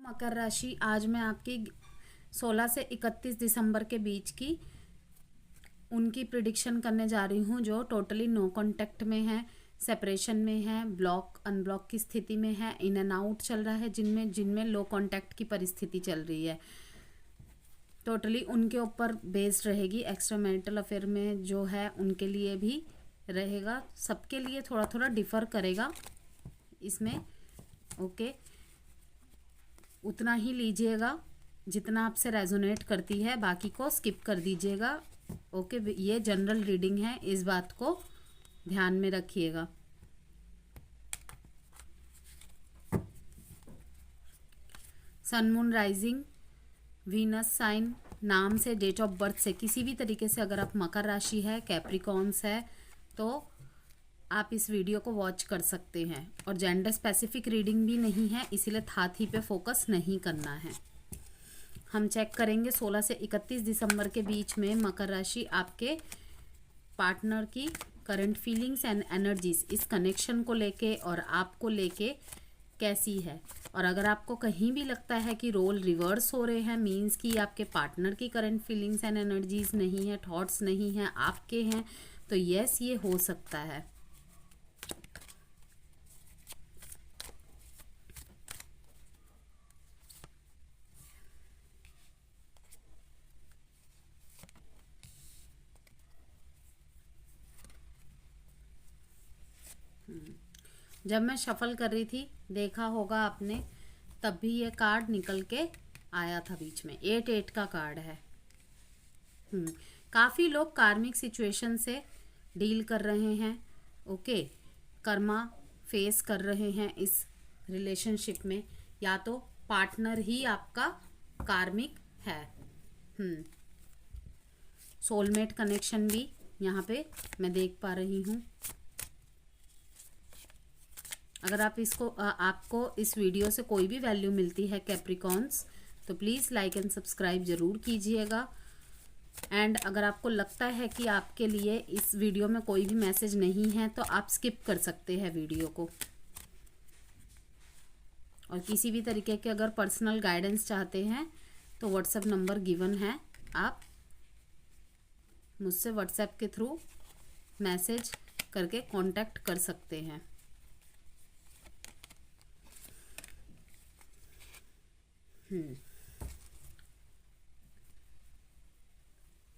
मकर राशि, आज मैं आपकी 16 से 31 दिसंबर के बीच की उनकी प्रिडिक्शन करने जा रही हूँ जो टोटली नो कांटेक्ट में है, सेपरेशन में है, ब्लॉक अनब्लॉक की स्थिति में है, इन एंड आउट चल रहा है, जिनमें जिनमें लो कांटेक्ट की परिस्थिति चल रही है। टोटली उनके ऊपर बेस्ड रहेगी। एक्स्ट्रा मैरिटल अफेयर में जो है उनके लिए भी रहेगा, सबके लिए थोड़ा थोड़ा डिफर करेगा इसमें। ओके, उतना ही लीजिएगा जितना आपसे रेजोनेट करती है, बाकी को स्किप कर दीजिएगा। ओके, ये जनरल रीडिंग है, इस बात को ध्यान में रखिएगा। Sun moon rising Venus sign नाम से, डेट ऑफ बर्थ से, किसी भी तरीके से अगर आप मकर राशि है, कैप्रिकॉर्न्स है, तो आप इस वीडियो को वॉच कर सकते हैं। और जेंडर स्पेसिफिक रीडिंग भी नहीं है, इसीलिए थाथी पे फोकस नहीं करना है। हम चेक करेंगे 16 से 31 दिसंबर के बीच में मकर राशि आपके पार्टनर की करंट फीलिंग्स एंड एनर्जीज इस कनेक्शन को लेके और आपको लेके कैसी है। और अगर आपको कहीं भी लगता है कि रोल रिवर्स हो रहे हैं, मीन्स कि आपके पार्टनर की करंट फीलिंग्स एंड एनर्जीज नहीं है, थॉट्स नहीं हैं, आपके हैं, तो यस, ये हो सकता है। जब मैं शफल कर रही थी, देखा होगा आपने, तब भी ये कार्ड निकल के आया था बीच में। 8-8 का कार्ड है। काफ़ी लोग कार्मिक सिचुएशन से डील कर रहे हैं। ओके, कर्मा फेस कर रहे हैं इस रिलेशनशिप में, या तो पार्टनर ही आपका कार्मिक है। सोलमेट कनेक्शन भी यहाँ पे मैं देख पा रही हूँ। अगर आप आपको इस वीडियो से कोई भी वैल्यू मिलती है कैप्रिकॉर्न्स, तो प्लीज़ लाइक एंड सब्सक्राइब ज़रूर कीजिएगा। एंड अगर आपको लगता है कि आपके लिए इस वीडियो में कोई भी मैसेज नहीं है, तो आप स्किप कर सकते हैं वीडियो को। और किसी भी तरीके के अगर पर्सनल गाइडेंस चाहते हैं तो व्हाट्सएप नंबर गिवन है, आप मुझसे व्हाट्सएप के थ्रू मैसेज करके कांटेक्ट कर सकते हैं।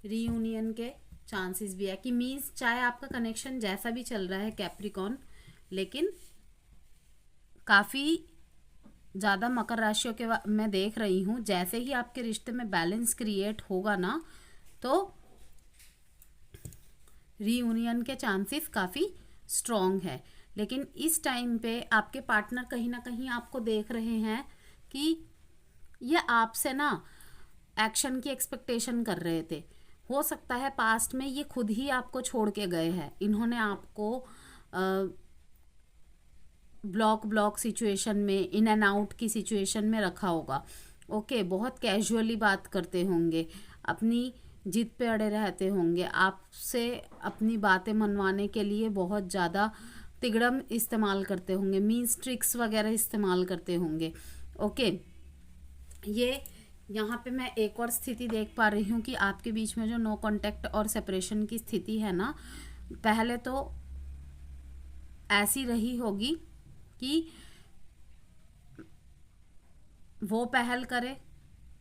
रीयूनियन के चांसेस भी है कि मीन्स चाहे आपका कनेक्शन जैसा भी चल रहा है कैप्रिकॉर्न, लेकिन काफ़ी ज़्यादा मकर राशियों के मैं देख रही हूँ, जैसे ही आपके रिश्ते में बैलेंस क्रिएट होगा ना, तो रीयूनियन के चांसेस काफ़ी स्ट्रॉन्ग है। लेकिन इस टाइम पे आपके पार्टनर कहीं ना कहीं आपको देख रहे हैं कि ये आपसे ना एक्शन की एक्सपेक्टेशन कर रहे थे। हो सकता है पास्ट में ये खुद ही आपको छोड़ के गए हैं, इन्होंने आपको ब्लॉक सिचुएशन में, इन एंड आउट की सिचुएशन में रखा होगा। ओके, बहुत कैजुअली बात करते होंगे, अपनी जिद पे अड़े रहते होंगे, आपसे अपनी बातें मनवाने के लिए बहुत ज़्यादा तिगड़म इस्तेमाल करते होंगे, मीन्स ट्रिक्स वगैरह इस्तेमाल करते होंगे। ओके, ये यहाँ पे मैं एक और स्थिति देख पा रही हूँ कि आपके बीच में जो नो कांटेक्ट और सेपरेशन की स्थिति है ना, पहले तो ऐसी रही होगी कि वो पहल करे,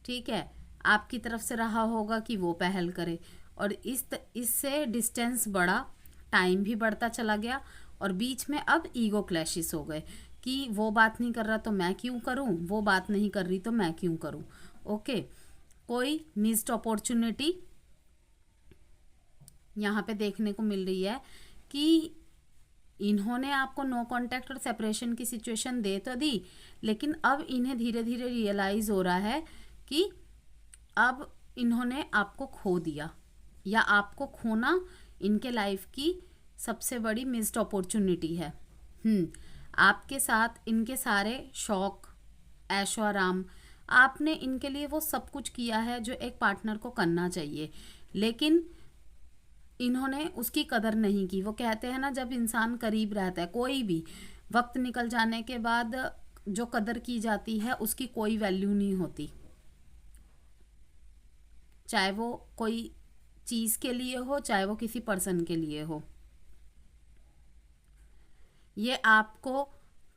ठीक है, आपकी तरफ से रहा होगा कि वो पहल करे, और इससे डिस्टेंस बढ़ा, टाइम भी बढ़ता चला गया, और बीच में अब ईगो क्लैशेस हो गए कि वो बात नहीं कर रहा तो मैं क्यों करूं, वो बात नहीं कर रही तो मैं क्यों करूं। ओके, कोई मिस्ड अपॉर्चुनिटी यहाँ पे देखने को मिल रही है कि इन्होंने आपको नो कांटेक्ट और सेपरेशन की सिचुएशन दे तो दी, लेकिन अब इन्हें धीरे धीरे रियलाइज हो रहा है कि अब इन्होंने आपको खो दिया, या आपको खोना इनके लाइफ की सबसे बड़ी मिस्ड अपॉर्चुनिटी है। आपके साथ इनके सारे शौक, ऐशो आराम, आपने इनके लिए वो सब कुछ किया है जो एक पार्टनर को करना चाहिए, लेकिन इन्होंने उसकी कदर नहीं की। वो कहते हैं ना, जब इंसान करीब रहता है, कोई भी वक्त निकल जाने के बाद जो कदर की जाती है उसकी कोई वैल्यू नहीं होती, चाहे वो कोई चीज़ के लिए हो, चाहे वो किसी पर्सन के लिए हो। ये आपको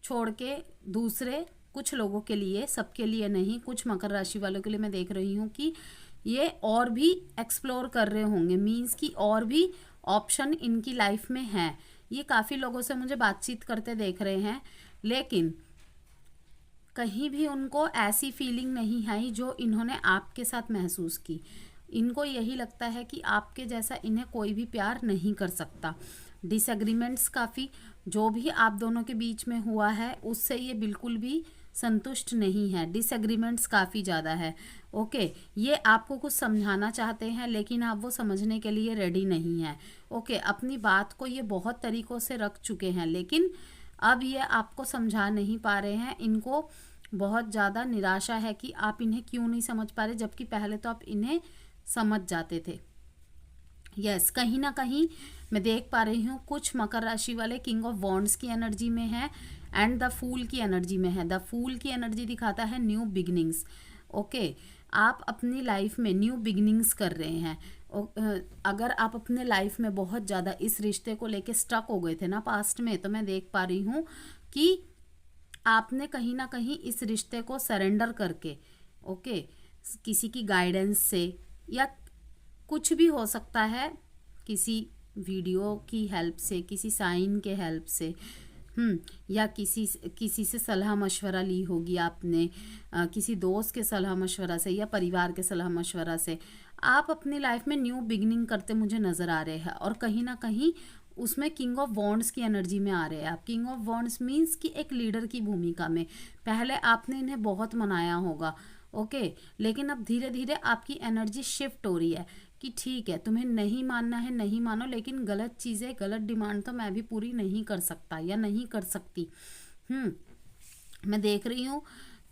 छोड़ के दूसरे कुछ लोगों के लिए, सबके लिए नहीं, कुछ मकर राशि वालों के लिए मैं देख रही हूँ कि ये और भी एक्सप्लोर कर रहे होंगे, मीन्स कि और भी ऑप्शन इनकी लाइफ में है। ये काफ़ी लोगों से मुझे बातचीत करते देख रहे हैं, लेकिन कहीं भी उनको ऐसी फीलिंग नहीं आई जो इन्होंने आपके साथ महसूस की। इनको यही लगता है कि आपके जैसा इन्हें कोई भी प्यार नहीं कर सकता। डिसएग्रीमेंट्स काफ़ी जो भी आप दोनों के बीच में हुआ है उससे ये बिल्कुल भी संतुष्ट नहीं है, डिसएग्रीमेंट्स काफ़ी ज़्यादा है। ओके, ये आपको कुछ समझाना चाहते हैं लेकिन आप वो समझने के लिए रेडी नहीं हैं। ओके, अपनी बात को ये बहुत तरीक़ों से रख चुके हैं लेकिन अब ये आपको समझा नहीं पा रहे हैं। इनको बहुत ज़्यादा निराशा है कि आप इन्हें क्यों नहीं समझ पा रहे, जबकि पहले तो आप इन्हें समझ जाते थे। यस, कहीं ना कहीं मैं देख पा रही हूँ कुछ मकर राशि वाले किंग ऑफ वॉन्ड्स की एनर्जी में है एंड द फूल की एनर्जी में है। द फूल की एनर्जी दिखाता है न्यू बिगिनिंग्स। ओके, आप अपनी लाइफ में न्यू बिगिनिंग्स कर रहे हैं। अगर आप अपने लाइफ में बहुत ज़्यादा इस रिश्ते को लेके स्टक हो गए थे ना पास्ट में, तो मैं देख पा रही हूँ कि आपने कहीं ना कहीं इस रिश्ते को सरेंडर करके, ओके, किसी की गाइडेंस से या कुछ भी हो सकता है, किसी वीडियो की हेल्प से, किसी साइन के हेल्प से, या किसी से सलाह मशवरा ली होगी आपने, किसी दोस्त के सलाह मशवरा से या परिवार के सलाह मशवरा से आप अपनी लाइफ में न्यू बिगिनिंग करते मुझे नज़र आ रहे हैं। और कहीं ना कहीं उसमें किंग ऑफ वॉन्ड्स की एनर्जी में आ रहे हैं आप। किंग ऑफ वॉन्ड्स मीन्स कि एक लीडर की भूमिका में पहले आपने इन्हें बहुत मनाया होगा, ओके, लेकिन अब धीरे धीरे आपकी एनर्जी शिफ्ट हो रही है कि ठीक है, तुम्हें नहीं मानना है नहीं मानो, लेकिन गलत चीज़ें, गलत डिमांड तो मैं भी पूरी नहीं कर सकता या नहीं कर सकती। मैं देख रही हूँ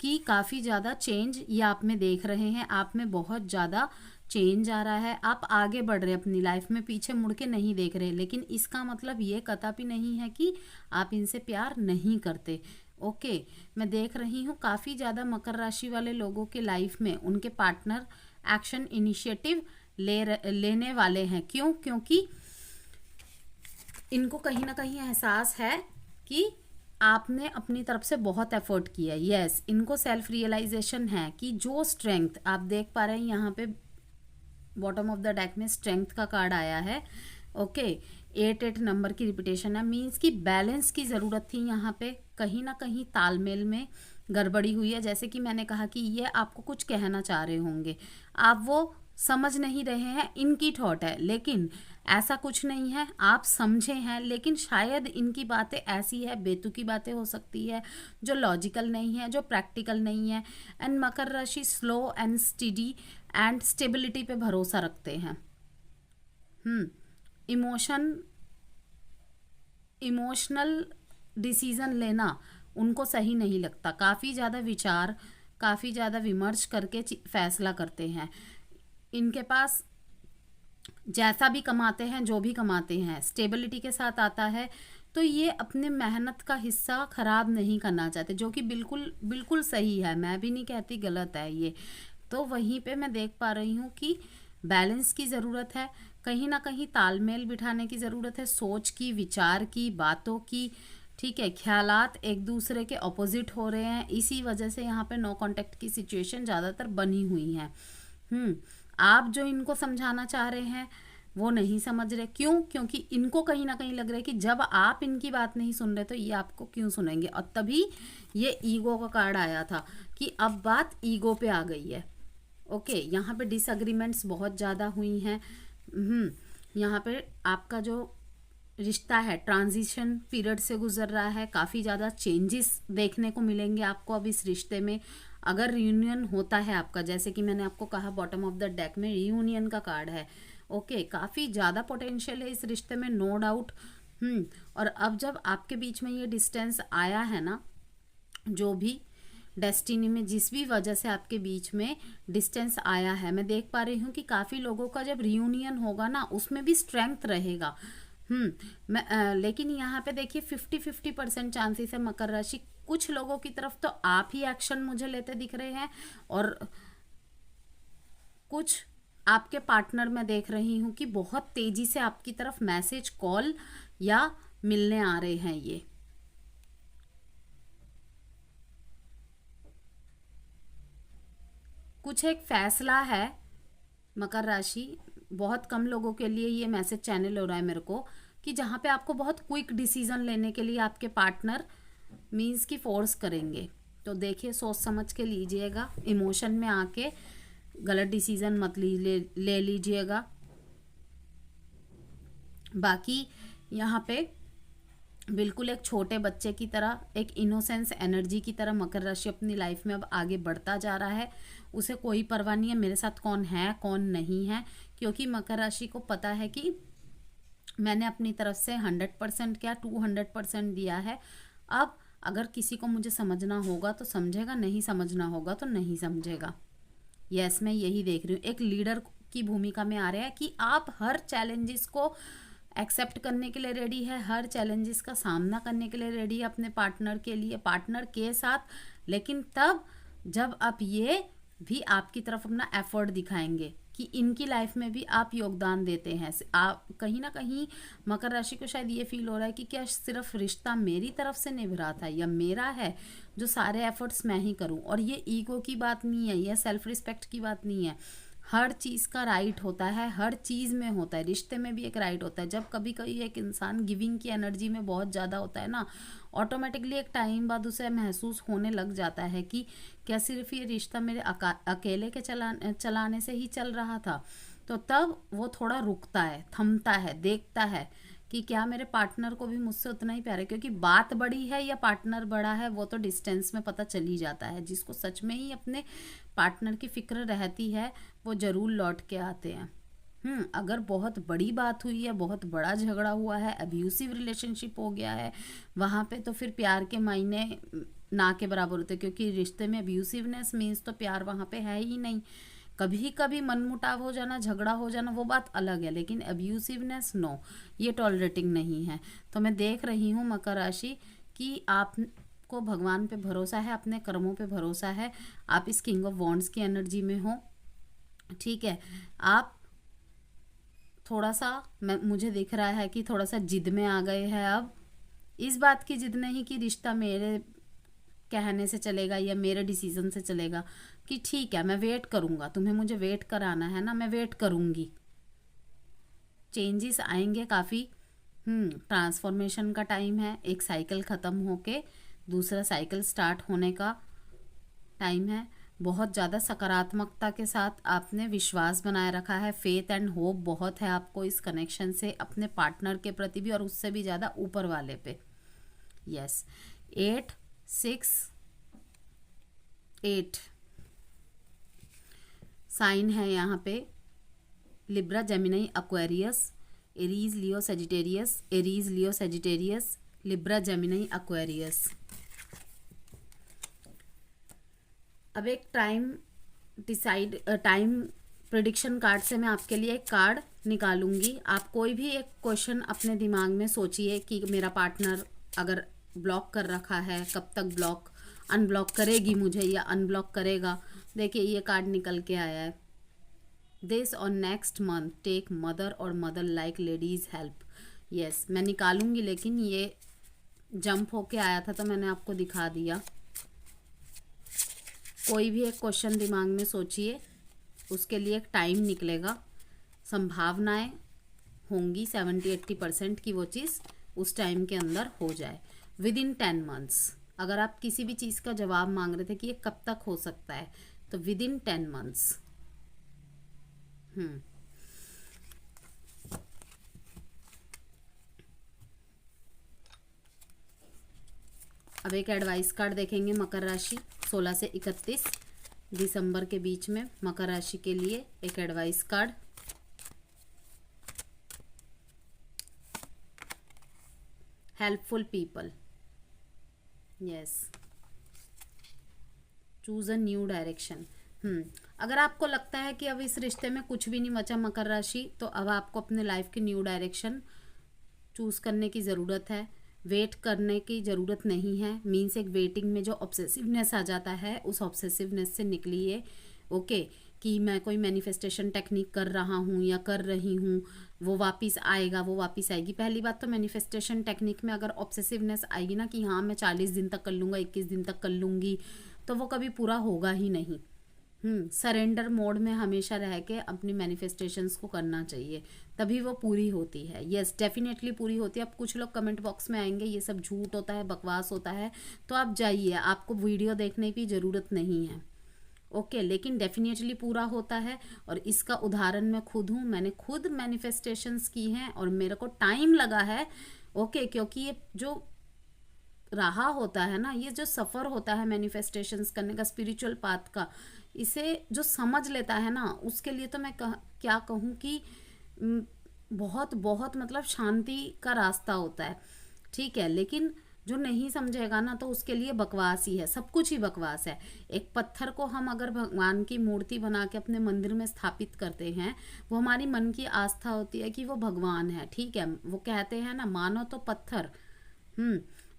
कि काफ़ी ज़्यादा चेंज ये आप में देख रहे हैं, आप में बहुत ज़्यादा चेंज आ रहा है। आप आगे बढ़ रहे हैं अपनी लाइफ में, पीछे मुड़ के नहीं देख रहे, लेकिन इसका मतलब ये कदापि नहीं है कि आप इनसे प्यार नहीं करते। ओके, मैं देख रही हूँ काफ़ी ज़्यादा मकर राशि वाले लोगों के लाइफ में उनके पार्टनर एक्शन इनिशिएटिव लेने वाले हैं। क्यों? क्योंकि इनको कहीं ना कहीं एहसास है कि आपने अपनी तरफ से बहुत एफर्ट किया है। यस, इनको सेल्फ रियलाइजेशन है कि जो स्ट्रेंथ आप देख पा रहे हैं, यहाँ पे बॉटम ऑफ द डेक में स्ट्रेंथ का कार्ड आया है। ओके, 8 नंबर की रिपीटेशन है, मीन्स कि बैलेंस की ज़रूरत थी। यहाँ पे कहीं ना कहीं तालमेल में गड़बड़ी हुई है। जैसे कि मैंने कहा कि ये आपको कुछ कहना चाह रहे होंगे, आप वो समझ नहीं रहे हैं, इनकी थॉट है, लेकिन ऐसा कुछ नहीं है, आप समझे हैं, लेकिन शायद इनकी बातें ऐसी है, बेतुकी बातें हो सकती है जो लॉजिकल नहीं है, जो प्रैक्टिकल नहीं है। एंड मकर राशि slow and study and stability पे भरोसा रखते हैं। इमोशनल डिसीजन लेना उनको सही नहीं लगता। काफ़ी ज़्यादा विचार, काफ़ी ज़्यादा विमर्श करके फैसला करते हैं। इनके पास जैसा भी कमाते हैं, जो भी कमाते हैं, स्टेबिलिटी के साथ आता है, तो ये अपने मेहनत का हिस्सा ख़राब नहीं करना चाहते, जो कि बिल्कुल बिल्कुल सही है। मैं भी नहीं कहती गलत है ये। तो वहीं पे मैं देख पा रही हूँ कि बैलेंस की ज़रूरत है, कहीं ना कहीं तालमेल बिठाने की ज़रूरत है, सोच की, विचार की, बातों की। ठीक है, ख्यालात एक दूसरे के ऑपोजिट हो रहे हैं, इसी वजह से यहाँ पे नो कांटेक्ट की सिचुएशन ज़्यादातर बनी हुई है। आप जो इनको समझाना चाह रहे हैं वो नहीं समझ रहे। क्यों? क्योंकि इनको कहीं ना कहीं लग रहा है कि जब आप इनकी बात नहीं सुन रहे तो ये आपको क्यों सुनेंगे। और तभी ये ईगो का कार्ड आया था कि अब बात ईगो पे आ गई है। ओके, यहाँ पे डिसएग्रीमेंट्स बहुत ज़्यादा हुई हैं। यहाँ पे आपका जो रिश्ता है ट्रांजिशन पीरियड से गुजर रहा है, काफ़ी ज़्यादा चेंजेस देखने को मिलेंगे आपको अब इस रिश्ते में। अगर रियूनियन होता है आपका, जैसे कि मैंने आपको कहा बॉटम ऑफ द डेक में रियूनियन का कार्ड है। ओके, काफ़ी ज़्यादा पोटेंशियल है इस रिश्ते में, नो डाउट। और अब जब आपके बीच में ये डिस्टेंस आया है ना, जो भी डेस्टिनी में जिस भी वजह से आपके बीच में डिस्टेंस आया है, मैं देख पा रही हूँ कि काफ़ी लोगों का जब रियूनियन होगा ना, उसमें भी स्ट्रेंथ रहेगा। लेकिन यहाँ पे देखिए 50-50% चांसेस है मकर राशि, कुछ लोगों की तरफ तो आप ही एक्शन मुझे लेते दिख रहे हैं, और कुछ आपके पार्टनर मैं देख रही हूँ कि बहुत तेजी से आपकी तरफ मैसेज, कॉल या मिलने आ रहे हैं। ये कुछ एक फैसला है मकर राशि, बहुत कम लोगों के लिए ये मैसेज चैनल हो रहा है मेरे को, कि जहाँ पे आपको बहुत क्विक डिसीजन लेने के लिए आपके पार्टनर मीन्स की फोर्स करेंगे। तो देखिए, सोच समझ के लीजिएगा, इमोशन में आके गलत डिसीजन मत ले लीजिएगा। बाकी यहाँ पे बिल्कुल एक छोटे बच्चे की तरह, एक इनोसेंस एनर्जी की तरह मकर राशि अपनी लाइफ में अब आगे बढ़ता जा रहा है। उसे कोई परवाह नहीं है मेरे साथ कौन है कौन नहीं है, क्योंकि मकर राशि को पता है कि मैंने अपनी तरफ से 100% क्या 200% दिया है। अब अगर किसी को मुझे समझना होगा तो समझेगा, नहीं समझना होगा तो नहीं समझेगा। यस, मैं यही देख रही हूँ, एक लीडर की भूमिका में आ रहा है कि आप हर चैलेंजेस को एक्सेप्ट करने के लिए रेडी है, हर चैलेंजेस का सामना करने के लिए रेडी है अपने पार्टनर के लिए, पार्टनर के साथ। लेकिन तब जब आप ये भी आपकी तरफ अपना एफर्ट दिखाएंगे कि इनकी लाइफ में भी आप योगदान देते हैं। आप कहीं ना कहीं मकर राशि को शायद ये फील हो रहा है कि क्या सिर्फ रिश्ता मेरी तरफ से निभ रहा था, या मेरा है जो सारे एफर्ट्स मैं ही करूं। और ये ईगो की बात नहीं है, यह सेल्फ रिस्पेक्ट की बात नहीं है। हर चीज़ का राइट होता है, हर चीज़ में होता है, रिश्ते में भी एक राइट होता है। जब कभी कभी एक इंसान गिविंग की एनर्जी में बहुत ज़्यादा होता है ना, ऑटोमेटिकली एक टाइम बाद उसे महसूस होने लग जाता है कि क्या सिर्फ ये रिश्ता मेरे अकेले के चलाने से ही चल रहा था। तो तब वो थोड़ा रुकता है, थमता है, देखता है कि क्या मेरे पार्टनर को भी मुझसे उतना ही प्यार है। क्योंकि बात बड़ी है या पार्टनर बड़ा है वो तो डिस्टेंस में पता चल ही जाता है। जिसको सच में ही अपने पार्टनर की फिक्र रहती है वो ज़रूर लौट के आते हैं। अगर बहुत बड़ी बात हुई है, बहुत बड़ा झगड़ा हुआ है, अब्यूसिव रिलेशनशिप हो गया है, वहाँ पे तो फिर प्यार के मायने ना के बराबर होते हैं। क्योंकि रिश्ते में अब्यूसिवनेस मीन्स तो प्यार वहाँ पे है ही नहीं। कभी कभी मनमुटाव हो जाना, झगड़ा हो जाना, वो बात अलग है, लेकिन अब्यूसिवनेस नो, ये टॉलरेटिंग नहीं है। तो मैं देख रही हूँ मकर राशि कि आपको भगवान पे भरोसा है, अपने कर्मों पे भरोसा है। आप इस किंग ऑफ वॉन्ड्स की एनर्जी में हो, ठीक है। आप थोड़ा सा, मुझे दिख रहा है कि थोड़ा सा जिद में आ गए हैं। अब इस बात की जिद नहीं कि रिश्ता मेरे कहने से चलेगा या मेरे डिसीजन से चलेगा, कि ठीक है मैं वेट करूँगा, तुम्हें मुझे वेट कराना है ना, मैं वेट करूँगी। चेंजेस आएंगे काफ़ी। ट्रांसफॉर्मेशन का टाइम है, एक साइकिल ख़त्म होके दूसरा साइकिल स्टार्ट होने का टाइम है। बहुत ज़्यादा सकारात्मकता के साथ आपने विश्वास बनाए रखा है, फेथ एंड होप बहुत है आपको इस कनेक्शन से, अपने पार्टनर के प्रति भी और उससे भी ज़्यादा ऊपर वाले पे। यस, 8 6 8 साइन है यहाँ पे, लिब्रा, जेमिनी, एक्वेरियस, एरीज, लियो, सेजिटेरियस, एरीज, लियो, सेजिटेरियस, लिब्रा, जेमिनी, एक्वेरियस। अब एक टाइम प्रिडिक्शन कार्ड से मैं आपके लिए एक कार्ड निकालूंगी। आप कोई भी एक क्वेश्चन अपने दिमाग में सोचिए कि मेरा पार्टनर अगर ब्लॉक कर रखा है, कब तक अनब्लॉक करेगी मुझे या अनब्लॉक करेगा। देखिए ये कार्ड निकल के आया है, दिस और नेक्स्ट मंथ टेक मदर और mother like ladies help. Yes, मैं निकालूंगी, लेकिन ये जंप होके आया था तो मैंने आपको दिखा दिया। कोई भी एक क्वेश्चन दिमाग में सोचिए, उसके लिए एक टाइम निकलेगा, संभावनाएं होंगी 70-80% की वो चीज़ उस टाइम के अंदर हो जाए, विद इन 10 मंथ्स। अगर आप किसी भी चीज़ का जवाब मांग रहे थे कि ये कब तक हो सकता है, तो विद इन 10 मंथ्स। अब एक एडवाइस कार्ड देखेंगे मकर राशि 16 से 31 दिसंबर के बीच में मकर राशि के लिए एक advice card. Helpful people, yes, choose a new direction. अगर आपको लगता है कि अब इस रिश्ते में कुछ भी नहीं बचा मकर राशि, तो अब आपको अपने लाइफ की न्यू डायरेक्शन चूज़ करने की ज़रूरत है, वेट करने की ज़रूरत नहीं है। मीन्स एक वेटिंग में जो ऑब्सेसिवनेस आ जाता है, उस ऑब्सेसिवनेस से निकलिए। ओके, कि मैं कोई मैनिफेस्टेशन टेक्निक कर रहा हूँ या कर रही हूँ, वो वापस आएगा, वो वापस आएगी। पहली बात तो मैनिफेस्टेशन टेक्निक में अगर ऑब्सेसिवनेस आएगी ना कि हाँ मैं 40 दिन तक कर लूँगा, 21 दिन तक कर लूँगी, तो वो कभी पूरा होगा ही नहीं। सरेंडर मोड में हमेशा रह के अपनी मैनिफेस्टेशंस को करना चाहिए, तभी वो पूरी होती है। यस, डेफिनेटली पूरी होती है। अब कुछ लोग कमेंट बॉक्स में आएंगे ये सब झूठ होता है, बकवास होता है, तो आप जाइए, आपको वीडियो देखने की ज़रूरत नहीं है। ओके, लेकिन डेफिनेटली पूरा होता है। और इसका उदाहरण मैं खुद हूँ, मैंने खुद मैनिफेस्टेशंस की हैं और मेरे को टाइम लगा है। ओके, क्योंकि ये जो रहा होता है ना, ये जो सफ़र होता है मैनिफेस्टेशंस करने का, स्पिरिचुअल पाथ का, इसे जो समझ लेता है ना, उसके लिए तो मैं क्या कहूँ कि बहुत बहुत मतलब शांति का रास्ता होता है। ठीक है, लेकिन जो नहीं समझेगा ना, तो उसके लिए बकवास ही है, सब कुछ ही बकवास है। एक पत्थर को हम अगर भगवान की मूर्ति बना के अपने मंदिर में स्थापित करते हैं, वो हमारी मन की आस्था होती है कि वो भगवान है। ठीक है, वो कहते हैं ना, मानो तो पत्थर,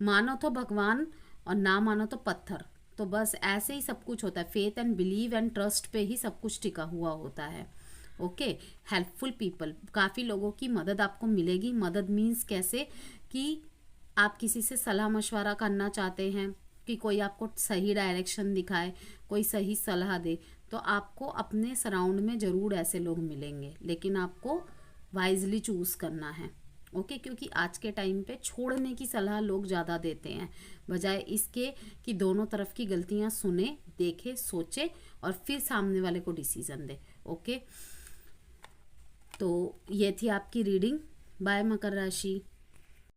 मानो तो भगवान और ना मानो तो पत्थर। तो बस ऐसे ही सब कुछ होता है। Faith and believe and trust पे ही सब कुछ टिका हुआ होता है। ओके, हेल्पफुल पीपल, काफ़ी लोगों की मदद आपको मिलेगी। मदद मीन्स कैसे, कि आप किसी से सलाह मशवरा करना चाहते हैं कि कोई आपको सही डायरेक्शन दिखाए, कोई सही सलाह दे, तो आपको अपने सराउंड में ज़रूर ऐसे लोग मिलेंगे, लेकिन आपको वाइजली चूज़ करना है। ओके, क्योंकि आज के टाइम पे छोड़ने की सलाह लोग ज़्यादा देते हैं, बजाय इसके कि दोनों तरफ की गलतियां सुने, देखे, सोचे और फिर सामने वाले को डिसीजन दे। ओके, तो ये थी आपकी रीडिंग। बाय मकर राशि।